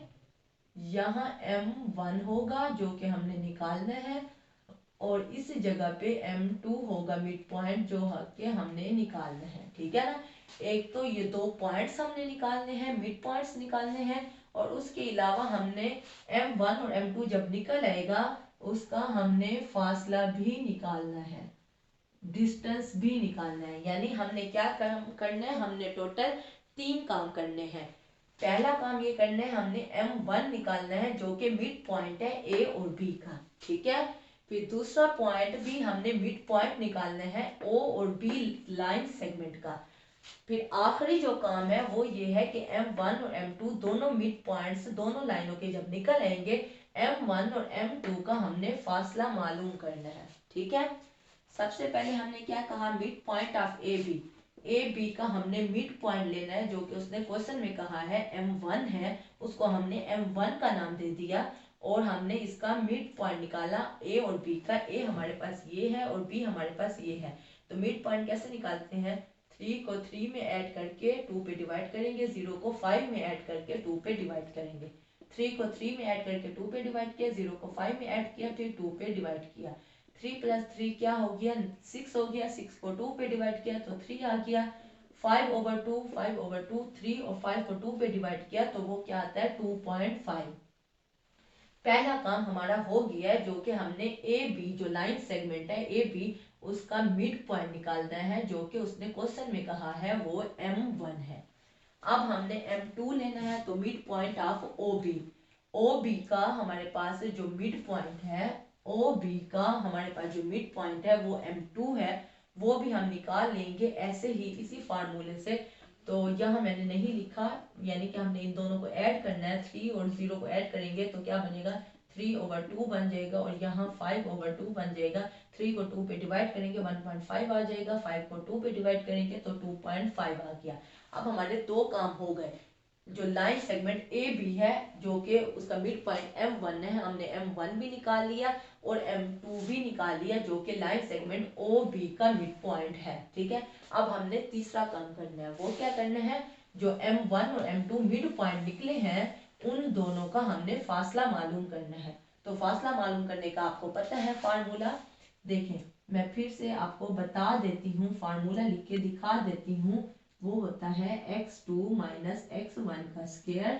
यहाँ M1 होगा जो कि हमने निकालना है, और इस जगह पे M2 होगा मिड पॉइंट जो के हमने निकालना है। ठीक है ना, एक तो ये 2 पॉइंट्स हमने निकालने हैं, मिड पॉइंट्स निकालने हैं, और उसके अलावा हमने M1 और M2 जब निकल आएगा उसका हमने फासला भी निकालना है, डिस्टेंस भी निकालना है। यानी हमने क्या काम करना है, हमने टोटल 3 काम करने हैं। पहला काम ये करना है, हमने M1 निकालना है जो कि मिड पॉइंट है A और B का। ठीक है, फिर दूसरा पॉइंट भी हमने मिड पॉइंट निकालना है O और B लाइन सेगमेंट का। फिर आखिरी जो काम है वो ये है कि M1 और M2 दोनों मिड पॉइंट्स दोनों लाइनों के जब निकल आएंगे, M1 और M2 का हमने फासला मालूम करना है। ठीक है, सबसे पहले हमने क्या कहा, mid point of A B का हमने मिड पॉइंट लेना है, जो कि उसने क्वेश्चन में कहा है M1 है, उसको हमने M1 का नाम दे दिया और हमने इसका मिड पॉइंट निकाला ए और बी का। ए हमारे पास ये है और बी हमारे पास ये है। तो मिड पॉइंट कैसे निकालते हैं, 3 को 3 में ऐड करके 2 पे डिवाइड करेंगे, 0 को 5 में ऐड करके 2 पे डिवाइड करेंगे। 3 को 3 में ऐड करके 2 पे डिवाइड किया, 0 को 5 में ऐड किया, फिर 2 पे डिवाइड किया। 3 प्लस 3 क्या हो गया, 6 हो गया। 6 को 2 पे डिवाइड किया तो 3 आ गया। 5/2 5/2 3 और 5 को 2 पे डिवाइड किया तो वो क्या आता है 2.5। पहला काम हमारा हो गया है, जो कि हमने ए बी जो लाइन सेगमेंट है ए बी उसका मिड पॉइंट निकालना है, जो कि उसने क्वेश्चन में कहा है वो M1 है। अब हमने M2 लेना है, तो मिड पॉइंट ऑफ OB का हमारे पास जो मिड पॉइंट है OB का हमारे पास जो मिड पॉइंट है वो M2 है, वो भी हम निकाल लेंगे ऐसे ही इसी फार्मूले से। तो यहाँ मैंने नहीं लिखा, यानी कि हमने इन दोनों को ऐड करना है। 3 और 0 को ऐड करेंगे तो क्या बनेगा, 3/2 बन जाएगा, और यहाँ 5/2 बन जाएगा। 3 को 2 पे डिवाइड करेंगे 1.5 आ जाएगा, 5 को 2 पे डिवाइड करेंगे तो 2.5 आ गया। अब हमारे 2 काम हो गए। जो लाइन सेगमेंट ए बी है जो कि उसका मिड पॉइंट M1 है, हमने M1 भी निकाल लिया और M2 भी निकाल लिया, जो कि लाइन सेगमेंट OB का मिड पॉइंट है। ठीक है, अब हमने तीसरा काम करना है, वो क्या करना है, जो M1 और M2 मिड पॉइंट निकले हैं उन दोनों का हमने फासला मालूम करना है। तो फासला मालूम करने का आपको पता है फार्मूला, देखें मैं फिर से आपको बता देती हूँ, फार्मूला लिख के दिखा देती हूँ। वो होता है x2 माइनस x1 का square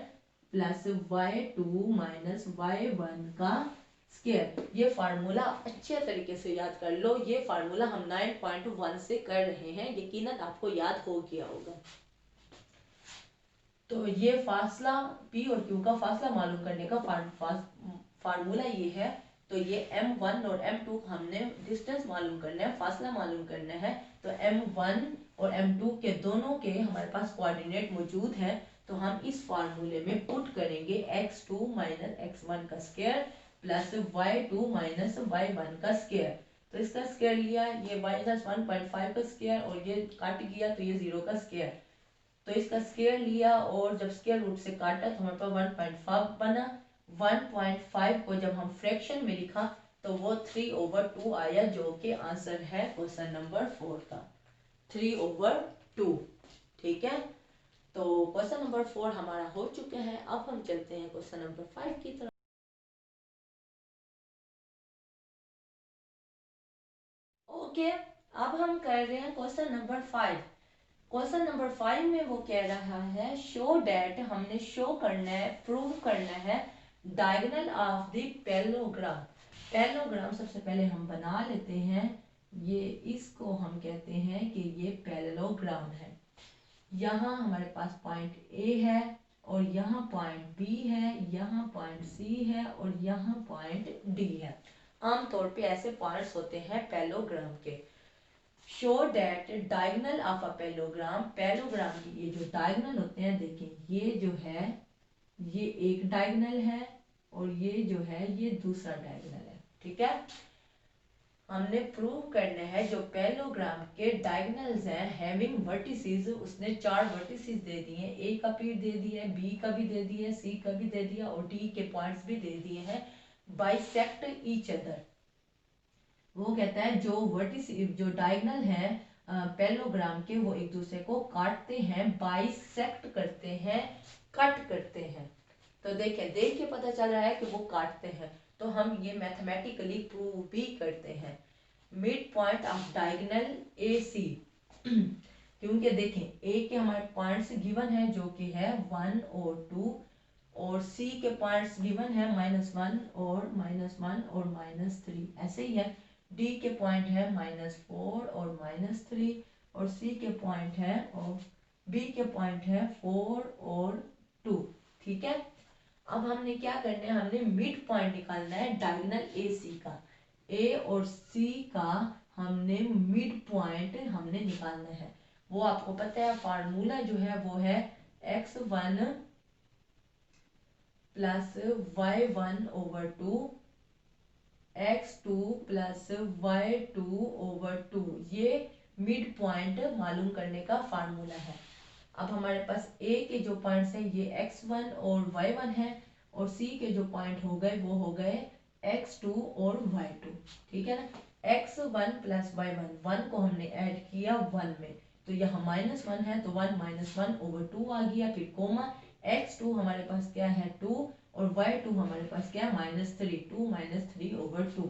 plus y2 minus y1 का स्क्वायर। ये फार्मूला अच्छे तरीके से याद कर लो। ये फार्मूला हम 9.1 से कर रहे हैं, यकीनन आपको याद हो गया होगा। तो ये फासला P और Q का फासला मालूम करने का फार्मूला ये है। तो ये M1 और M2 हमने डिस्टेंस मालूम करना है, फासला मालूम करना है। तो M1 और m2 के दोनों के हमारे पास कोऑर्डिनेट मौजूद है, तो हम इस फार्मूले में पुट करेंगे x2 माइनस x1 का square plus y2 minus y1 का स्क्वायर। तो इसका स्क्वायर लिया, ये माइनस 1.5 का स्क्वायर और ये काट गया तो ये 0 का स्क्वायर। तो इसका स्क्वायर लिया और जब स्क्वायर रूट से काटा तो हमारे पास 1.5 बना। 1.5 को जब हम फ्रैक्शन में लिखा तो वो 3/2 आया, जो कि आंसर है क्वेश्चन नंबर 4 का, 3/2। ठीक है, तो क्वेश्चन नंबर 4 हमारा हो चुका है। अब हम चलते हैं क्वेश्चन नंबर 5 की तरफ। ओके, अब हम कर रहे हैं क्वेश्चन नंबर 5। क्वेश्चन नंबर 5 में वो कह रहा है शो डैट, हमने शो करना है, प्रूव करना है diagonal of the parallelogram. Parallelogram सबसे पहले हम बना लेते हैं, ये इसको हम कहते हैं कि ये पैरेललोग्राम है। यहाँ हमारे पास पॉइंट ए है और यहाँ पॉइंट बी है, यहाँ पॉइंट सी है और यहाँ पॉइंट डी है। आमतौर पे ऐसे पॉइंट्स होते हैं पैरेललोग्राम के। Show that diagonal of a parallelogram, parallelogram की ये जो डायगोनल होते हैं, देखिए ये जो है ये एक डायगोनल है और ये जो है ये दूसरा डायगोनल है। ठीक है, हमने प्रूव करना है जो पैरेललोग्राम के डायगोनल्स हैं हैविंग वर्टिसेस, उसने 4 वर्टिसेस दे दिए हैं, ए का भी दे दिया है, बी का भी दे दिया है, सी का भी दे दिया और डी के पॉइंट्स भी दे दिए हैं। बाइसेक्ट ईच अदर, वो कहता है जो वर्टिस जो डायगोनल है पैरेललोग्राम के, वो एक दूसरे को काटते हैं, बाइसेक्ट करते हैं, कट करते हैं। तो देख के पता चल रहा है कि वो काटते हैं, तो हम ये मैथमेटिकली प्रूव भी करते हैं। Mid point of diagonal A C, क्योंकि देखें ए के हमारे पॉइंट्स गिवन है जो कि है 1 और 2 और सी के पॉइंट्स गिवन है -1 और -1 और -3, ऐसे ही है। डी के पॉइंट है -4 और -3 और सी के पॉइंट है और बी के पॉइंट है 4 और 2। ठीक है, अब हमने क्या करना है, हमने मिड पॉइंट निकालना है डायगोनल ए सी का। ए और सी का हमने मिड पॉइंट हमने निकालना है। वो आपको पता है फार्मूला जो है वो है x1 plus y1/2 x2 plus y2/2, ये मिड पॉइंट मालूम करने का फार्मूला है। अब हमारे पास a के जो पॉइंट्स हैं ये x1 और y1 है और c के जो पॉइंट हो गए वो हो गए x2 और y2। ठीक है ना, x1 प्लस y1, 1 को हमने ऐड किया 1 में, तो यहाँ -1 है तो 1 -1/2 आ गया, फिर कोमा x2 हमारे पास क्या है 2 और y2 हमारे पास क्या है -3, 2 -3/2।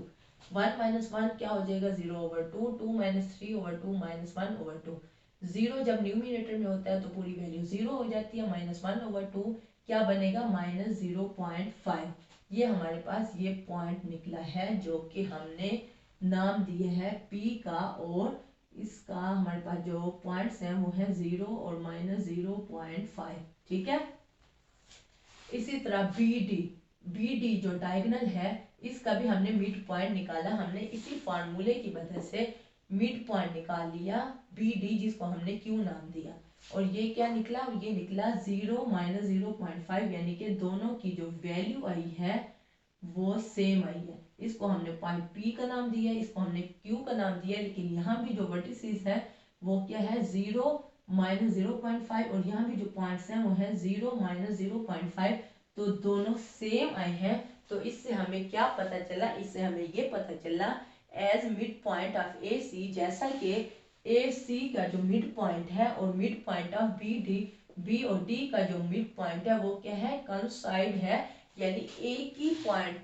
1 - 1 क्या हो जाएगा 0/2, 2 -3/2 -1/2। 0 जब न्यूमिनेटर में होता है तो पूरी वैल्यू 0 हो जाती है, -1/2 क्या बनेगा -0.5। ये हमारे पास ये पॉइंट निकला है जो कि हमने नाम दिए है P का, और इसका हमारे पास जो पॉइंट्स हैं वो है 0 और -0.5। ठीक है, इसी तरह बी डी जो डायगोनल है इसका भी हमने मिड पॉइंट निकाला। हमने इसी फार्मूले की मदद से मिड पॉइंट निकाल लिया बी डी, जिसको हमने क्यू नाम दिया, और ये क्या निकला, ये निकला 0 -0.5, यानी कि दोनों की जो वैल्यू आई है वो सेम आई है। इसको हमने पॉइंट पी का नाम दिया, इसको हमने क्यू का नाम दिया, लेकिन यहाँ भी जो वर्टिसेस है वो क्या है 0 -0.5 और यहाँ भी जो पॉइंट्स हैं वो है 0 -0.5, तो दोनों सेम आए हैं। तो इससे हमें क्या पता चला, इससे हमें ये पता चला एज मिड पॉइंट ऑफ ए सी, जैसा कि ए सी का जो मिड पॉइंट है और mid point of B D, B और डी का जो मिड पॉइंट है वो क्या है कोइंसाइड है, यानी एक ही पॉइंट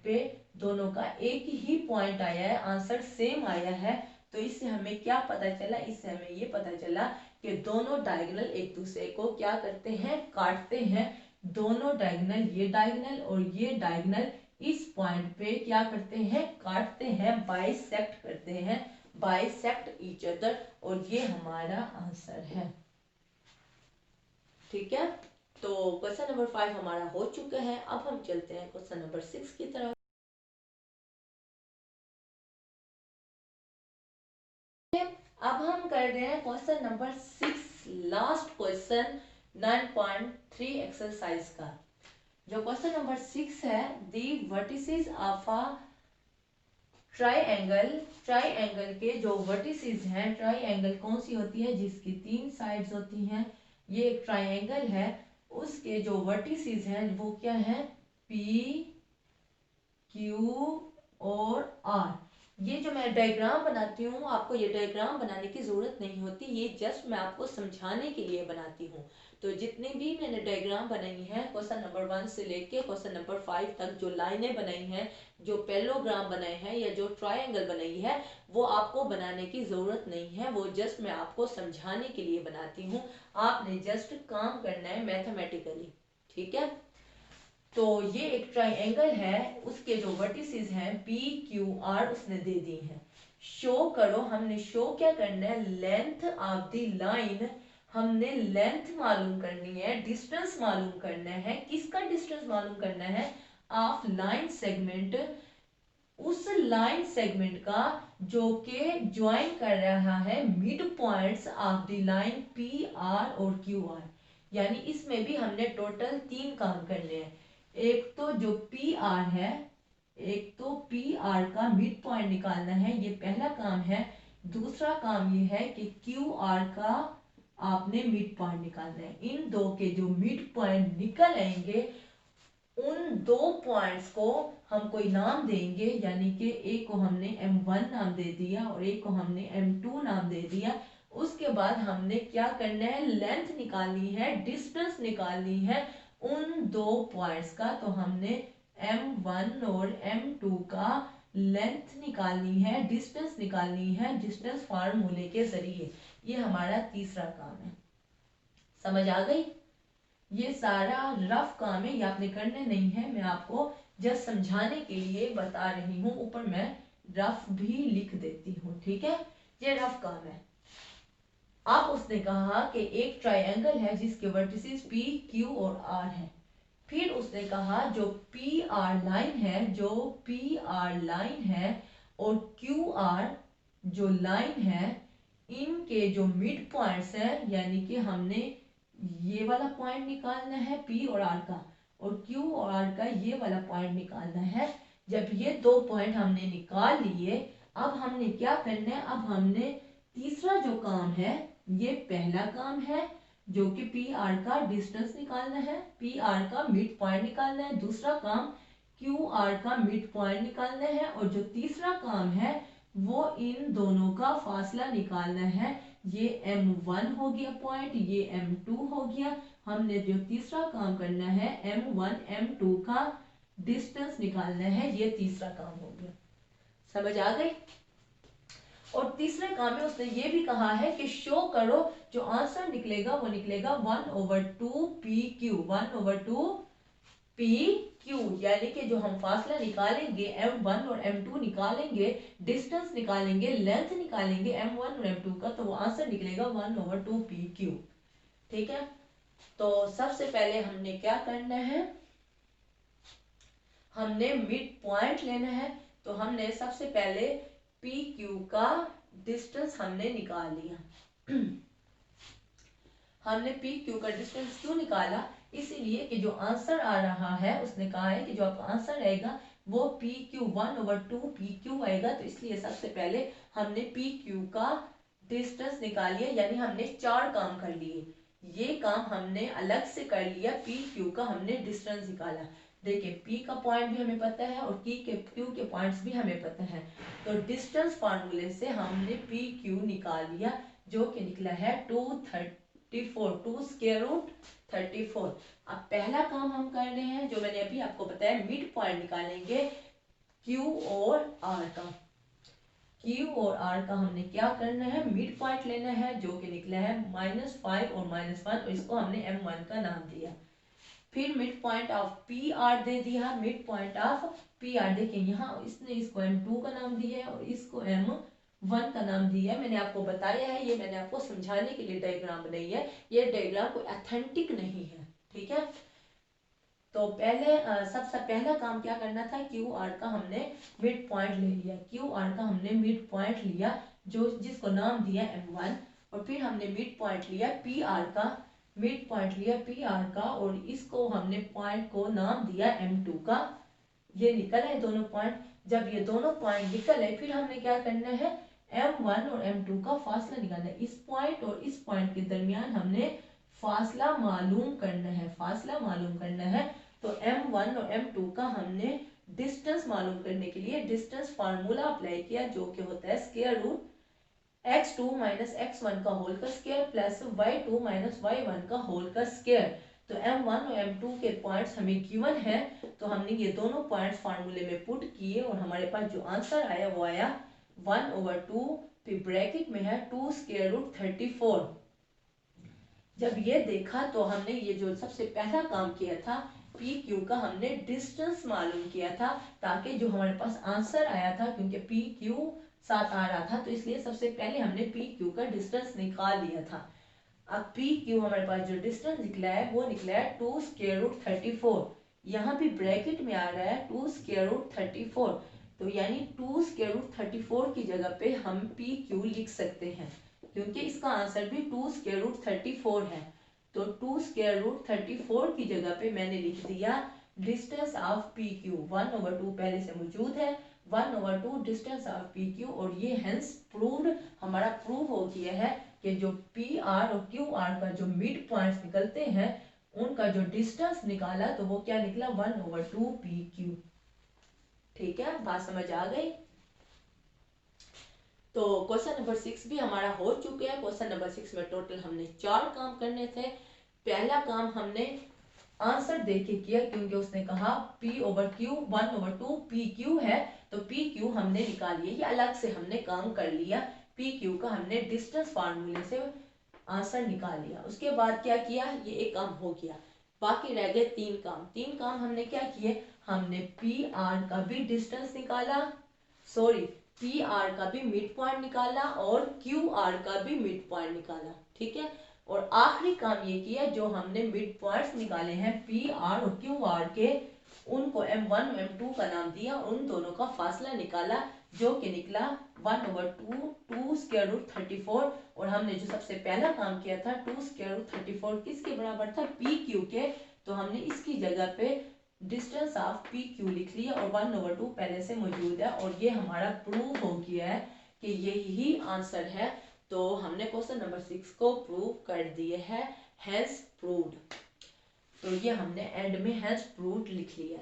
पे दोनों का एक ही पॉइंट आया है, आंसर सेम आया है। तो इससे हमें क्या पता चला, इससे हमें ये पता चला कि दोनों डायगोनल एक दूसरे को क्या करते हैं, काटते हैं। दोनों डायगोनल, ये डायगोनल और ये डायगोनल इस पॉइंट पे क्या करते हैं, काटते हैं, बाइसेक्ट करते हैं, बाइसेक्ट ईच अदर, और ये हमारा आंसर है। ठीक है, तो क्वेश्चन नंबर 5 हमारा हो चुका है। अब हम चलते हैं क्वेश्चन नंबर 6 की तरफ। अब हम कर रहे हैं question number 6, last question 9.3 exercise का। जो क्वेश्चन नंबर 6 है, दी वर्टिसेस ऑफ अ ट्राइएंगल के जो वर्टिसेस हैं, ट्राइएंगल कौन सी होती है जिसकी 3 साइड्स होती हैं, ये एक ट्राइएंगल है, उसके जो वर्टिसेस हैं वो क्या है, पी क्यू और आर। ये जो मैं डायग्राम बनाती हूँ, आपको ये डायग्राम बनाने की जरूरत नहीं होती, ये जस्ट मैं आपको समझाने के लिए बनाती हूँ। तो जितने भी मैंने डायग्राम बनाई हैं क्वेश्चन नंबर 1 से लेके क्वेश्चन नंबर 5 तक, जो लाइनें बनाई हैं, जो पैरेललोग्राम बनाए हैं या जो ट्रायंगल बनाई है, वो आपको बनाने की जरूरत नहीं है, वो जस्ट मैं आपको समझाने के लिए बनाती हूँ। आपने जस्ट काम करना है मैथमेटिकली, ठीक है। तो ये एक ट्राइएंगल है, उसके जो वर्टिसेस हैं पी क्यू आर उसने दे दी हैं। शो करो, हमने शो क्या करना है, लेंथ ऑफ द लाइन, हमने लेंथ मालूम करनी है, डिस्टेंस मालूम करना है। किसका डिस्टेंस मालूम करना है, ऑफ लाइन सेगमेंट, उस लाइन सेगमेंट का जो के ज्वाइन कर रहा है mid points of the line P R और क्यू आर। यानी इसमें भी हमने टोटल 3 काम करने हैं। एक तो जो पी आर है, एक तो पी आर का मिड पॉइंट निकालना है, ये पहला काम है। दूसरा काम ये है कि क्यू आर का आपने मिड पॉइंट निकालना है। इन दो के जो मिड पॉइंट निकल आएंगे, उन 2 पॉइंट्स को हम कोई नाम देंगे, यानी कि एक को हमने M1 नाम दे दिया और एक को हमने M2 नाम दे दिया। उसके बाद हमने क्या करना है, लेंथ निकालनी है, डिस्टेंस निकालनी है उन 2 पॉइंट्स का। तो हमने M1 और M2 का लेंथ निकालनी है, डिस्टेंस निकालनी है, डिस्टेंस फार्मूले के जरिए। ये हमारा तीसरा काम है। समझ आ गई? ये सारा रफ काम है, ये आपने करने नहीं है, मैं आपको जस्ट समझाने के लिए बता रही हूँ। ऊपर मैं रफ भी लिख देती हूँ, ठीक है। ये रफ काम है। अब उसने कहा कि एक ट्राइएंगल है जिसके वर्टिसेस पी क्यू और आर है। फिर उसने कहा जो पी आर लाइन है, जो पी आर लाइन है और क्यू आर जो लाइन है, इनके जो मिड पॉइंट्स हैं, यानी कि हमने ये वाला पॉइंट निकालना है पी और आर का, और क्यू और आर का ये वाला पॉइंट निकालना है। जब ये 2 पॉइंट हमने निकाल लिए, अब हमने क्या करना है, अब हमने तीसरा जो काम है, ये पहला काम है जो कि पी आर का डिस्टेंस निकालना है, पी आर का मिड पॉइंट निकालना है। दूसरा काम क्यू आर का मिड पॉइंट निकालना है, और जो तीसरा काम है वो इन दोनों का फासला निकालना है। ये M1 हो गया पॉइंट, ये M2 हो गया। हमने जो तीसरा काम करना है M1 M2 का डिस्टेंस निकालना है, ये तीसरा काम हो गया। समझ आ गई? और तीसरे काम में उसने ये भी कहा है कि शो करो, जो आंसर निकलेगा वो निकलेगा 1/2 पी क्यू, 1/2 पी क्यू। यानी कि जो हम फासला निकालेंगे M1 और M2 निकालेंगे, डिस्टेंस निकालेंगे, लेंथ निकालेंगे M1 और M2 का, तो वो आंसर निकलेगा 1/2 पी क्यू। ठीक है। तो सबसे पहले हमने क्या करना है, हमने मिड पॉइंट लेना है। तो हमने सबसे पहले पी क्यू का डिस्टेंस हमने निकाल लिया। हमने पी क्यू का डिस्टेंस क्यों निकाला, इसीलिए कि जो आंसर आ रहा है, उसने कहा है कि जो आपका आंसर आएगा वो पी क्यू 1/2 पी क्यू आएगा। तो इसलिए सबसे पहले हमने पी क्यू का डिस्टेंस निकाल लिया, यानी हमने 4 काम कर लिए। ये काम हमने अलग से कर लिया, पी क्यू का हमने डिस्टेंस निकाला। देखिए पी का पॉइंट भी हमें पता है और क्यू के पॉइंट्स भी हमें पता है। तो डिस्टेंस फार्मूले से हमने पी क्यू निकाल लिया, जो कि निकला है 234, 2 स्क्वायर रूट 34। अब पहला काम हम कर रहे हैं, जो मैंने अभी आपको बताया, मिड पॉइंट निकालेंगे क्यू और आर का। क्यू और आर का हमने क्या करना है, मिड पॉइंट लेना है, जो कि निकला है -5 और -1, और इसको हमने M1 का नाम दिया। फिर mid point of P R दे दिया, mid point of P R. देखिए यहाँ इसने इसको M2 का नाम दिया है और इसको M1 का नाम दिया है। मैंने आपको बताया है, ये मैंने आपको समझाने के लिए डायग्राम बनाई है, ये डायग्राम कोई ऑथेंटिक नहीं है, ठीक है। तो पहले सबसे पहला काम क्या करना था, क्यू आर का हमने मिड पॉइंट ले लिया, क्यू आर का हमने मिड पॉइंट लिया। जो जिसको नाम दिया m1, और फिर हमने मिड पॉइंट लिया पी आर का, और इसको हमने पॉइंट को नाम दिया m2 का। ये निकल है दोनों पॉइंट। जब ये दोनों पॉइंट निकल है, फिर हमने क्या करना है, m1 और m2 का फासला निकालना है। इस पॉइंट और इस पॉइंट के दरमियान हमने फासला मालूम करना है। तो m1 और m2 का हमने डिस्टेंस मालूम करने के लिए डिस्टेंस फार्मूला अप्लाई किया, जो कि होता है square root x2 minus x1 का होल का square plus y2 minus y1 का होल का स्क्वायर। तो m1 और m2 के पॉइंट्स हमें गिवन है, तो हमने ये दोनों पॉइंट्स फार्मूले में पुट किए, और हमारे पास जो आंसर आया वो आया 1/2, फिर ब्रैकेट में है 2 स्क्वायर रूट 34। जब ये देखा तो हमने ये जो सबसे पहला काम किया था, पी क्यू का हमने डिस्टेंस मालूम किया था, ताकि जो हमारे पास आंसर आया था, क्योंकि पी क्यू साथ आ रहा था, तो इसलिए सबसे पहले हमने पी क्यू का डिस्टेंस निकाल लिया था। अब पी क्यू हमारे पास जो डिस्टेंस निकला है वो निकला है 2 स्क्वायर रूट 34। यहाँ भी ब्रैकेट में आ रहा है 2 स्क्वायर रूट 34, तो यानी 2 स्क्वायर रूट 34 की जगह पे हम पी क्यू लिख सकते हैं, क्योंकि इसका आंसर भी 2 स्क्वायर रूट 34 है। तो 2 स्क्वायर रूट 34 की जगह पे मैंने लिख दिया डिस्टेंस ऑफ पी क्यू, 1/2 पहले से मौजूद है, 1/2 डिस्टेंस ऑफ पी क्यू, और ये हेंस प्रूव्ड, हमारा प्रूव हो गया है कि जो पी आर और क्यू आर का जो मिड पॉइंट्स निकलते हैं, उनका जो डिस्टेंस निकाला तो वो क्या निकला, 1/2 पी क्यू। ठीक है, बात समझ आ गई। तो क्वेश्चन नंबर 6 भी हमारा हो चुका है। क्वेश्चन नंबर 6 में टोटल हमने 4 काम करने थे। पहला काम हमने आंसर देख के किया, क्योंकि उसने कहा P/Q 1/2 PQ है, तो PQ हमने निकाल लिया, ये अलग से हमने काम कर लिया। PQ का हमने डिस्टेंस फार्मूले से आंसर निकाल लिया। उसके बाद क्या किया, ये एक काम हो गया, बाकी रह गए 3 काम हमने क्या किए, हमने PR का भी डिस्टेंस निकाला, सॉरी PR का भी मिड पॉइंट निकाला, और QR का भी मिड पॉइंट निकाला। ठीक है, और आखिरी काम ये किया, जो हमने मिड पॉइंट्स निकाले हैं PR और QR के, उनको m1 और m2 का नाम दिया, उन दोनों का फासला निकाला, जो कि निकला 1/2 2 स्क्वायर रूट 34। और हमने जो सबसे पहला काम किया था 2 स्क्वायर रूट 34 किसके बराबर था, PQ के, तो हमने इसकी जगह पे डिस्टेंस ऑफ PQ लिख लिया, और 1/2 पहले से मौजूद है, और ये हमारा प्रूव हो गया है कि यही आंसर है। तो हमने क्वेश्चन नंबर 6 को प्रूव कर दिए है, हैज प्रूव्ड। तो ये हमने एंड में हैज प्रूव्ड लिख लिया,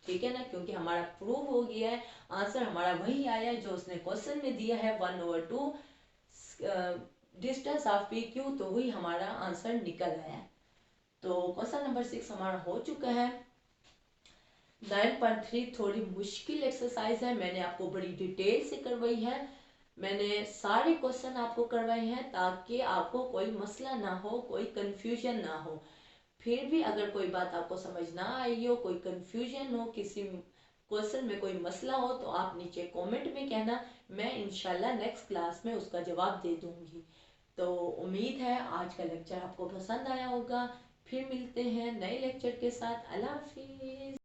ठीक है ना, क्योंकि हमारा प्रूव हो गया है, आंसर हमारा वही आया जो उसने क्वेश्चन में दिया है, 1/2 डिस्टेंस ऑफ PQ, तो वही हमारा आंसर निकल आया। तो क्वेश्चन नंबर 6 हमारा हो चुका है। 9.3 थोड़ी मुश्किल एक्सरसाइज है, मैंने आपको बड़ी डिटेल से करवाई है, मैंने सारे क्वेश्चन आपको करवाए हैं, ताकि आपको कोई मसला ना हो, कोई कंफ्यूजन ना हो। फिर भी अगर कोई बात आपको समझ ना आई हो, कोई कंफ्यूजन हो, किसी क्वेश्चन में कोई मसला हो, तो आप नीचे कमेंट में कहना, मैं इंशाल्लाह नेक्स्ट क्लास में उसका जवाब दे दूंगी। तो उम्मीद है आज का लेक्चर आपको पसंद आया होगा। फिर मिलते हैं नए लेक्चर के साथ। अल्लाह हाफिज।